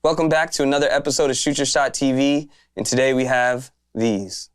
Welcome back to another episode of Shoot Your Shot TV, and today we have these.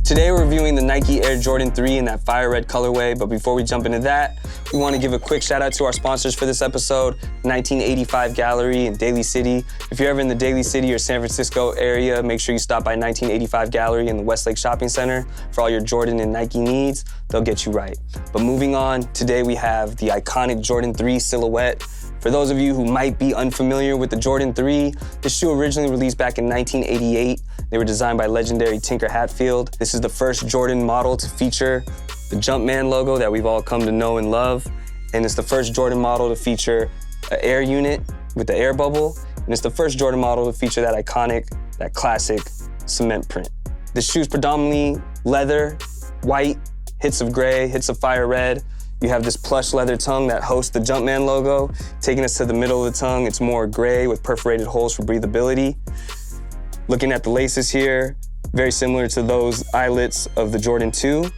Today we're reviewing the Nike Air Jordan 3 in that fire red colorway, but before we jump into that, we want to give a quick shout out to our sponsors for this episode, 1985 Gallery in Daly City. If you're ever in the Daly City or San Francisco area, make sure you stop by 1985 Gallery in the Westlake Shopping Center for all your Jordan and Nike needs. They'll get you right. But moving on, today we have the iconic Jordan 3 silhouette. For those of you who might be unfamiliar with the Jordan 3, this shoe originally released back in 1988. They were designed by legendary Tinker Hatfield. This is the first Jordan model to feature the Jumpman logo that we've all come to know and love. And it's the first Jordan model to feature an air unit with the air bubble. And it's the first Jordan model to feature that iconic, that classic cement print. This shoe's predominantly leather, white, hits of gray, hits of fire red. You have this plush leather tongue that hosts the Jumpman logo. Taking us to the middle of the tongue, it's more gray with perforated holes for breathability. Looking at the laces here, very similar to those eyelets of the Jordan 2.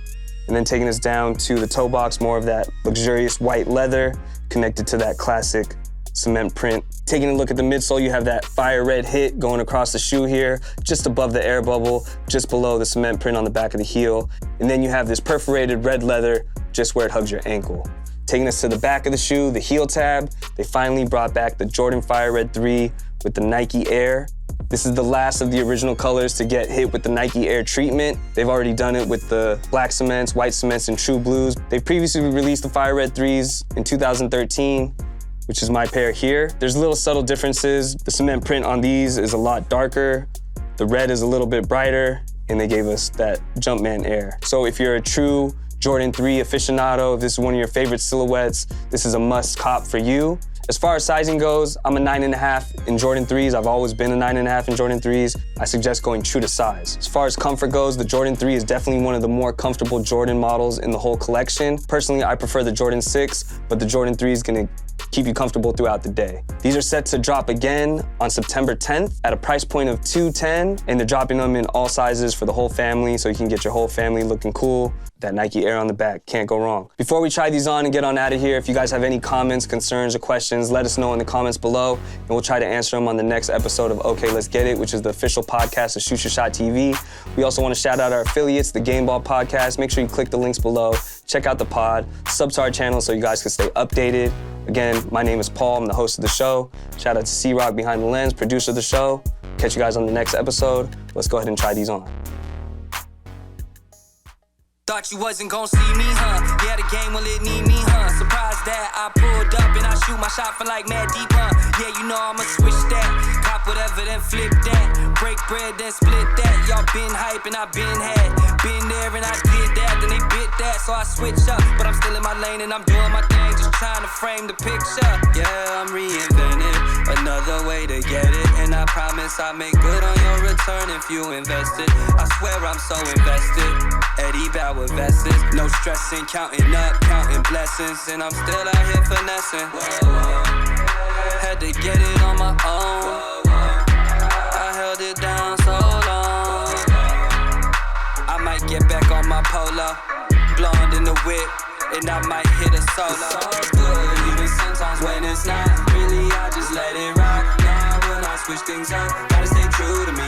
And then taking us down to the toe box, more of that luxurious white leather connected to that classic cement print. Taking a look at the midsole, you have that fire red hit going across the shoe here, just above the air bubble, just below the cement print on the back of the heel. And then you have this perforated red leather just where it hugs your ankle. Taking us to the back of the shoe, the heel tab, they finally brought back the Jordan Fire Red 3 with the Nike Air. This is the last of the original colors to get hit with the Nike Air treatment. They've already done it with the black cements, white cements, and true blues. They previously released the Fire Red 3s in 2013, which is my pair here. There's little subtle differences. The cement print on these is a lot darker. The red is a little bit brighter, and they gave us that Jumpman Air. So if you're a true Jordan 3 aficionado, if this is one of your favorite silhouettes, this is a must cop for you. As far as sizing goes, I'm a 9.5 in Jordan 3s. I've always been a 9.5 in Jordan 3s. I suggest going true to size. As far as comfort goes, the Jordan 3 is definitely one of the more comfortable Jordan models in the whole collection. Personally, I prefer the Jordan 6, but the Jordan 3 is gonna keep you comfortable throughout the day. These are set to drop again on September 10th at a price point of $210, and they're dropping them in all sizes for the whole family, so you can get your whole family looking cool. That Nike Air on the back, can't go wrong. Before we try these on and get on out of here, if you guys have any comments, concerns, or questions, let us know in the comments below, and we'll try to answer them on the next episode of Okay, Let's Get It, which is the official podcast of Shoot Your Shot TV. We also want to shout out our affiliates, the Game Ball Podcast. Make sure you click the links below, check out the pod, sub to our channel so you guys can stay updated. Again, my name is Paul, I'm the host of the show. Shout out to C-Rock behind the lens, producer of the show. Catch you guys on the next episode. Let's go ahead and try these on. Thought you wasn't gon' see me, huh? Yeah, the game will it need me, huh? Surprised that I pulled up and I shoot my shot for like mad deep, huh? Yeah, you know I'ma switch that. Cop whatever, then flip that. Break bread, then split that. Y'all been hype and I been had. Been there and I did that, then they bit that. So I switch up, but I'm still in my lane and I'm doing my thing. Just trying to frame the picture. Yeah, I'm reinventing another way to get it. And I promise I'll make good on your return if you invested. I swear I'm so invested. Eddie Bauer Vesses, no stressing, counting up, counting blessings, and I'm still out here finessing. Whoa. Had to get it on my own. I held it down so long. I might get back on my polo, blonde in the whip, and I might hit a solo. It's all good, even sometimes when it's not. Really, I just let it rock. Now when I switch things up, gotta stay true to me.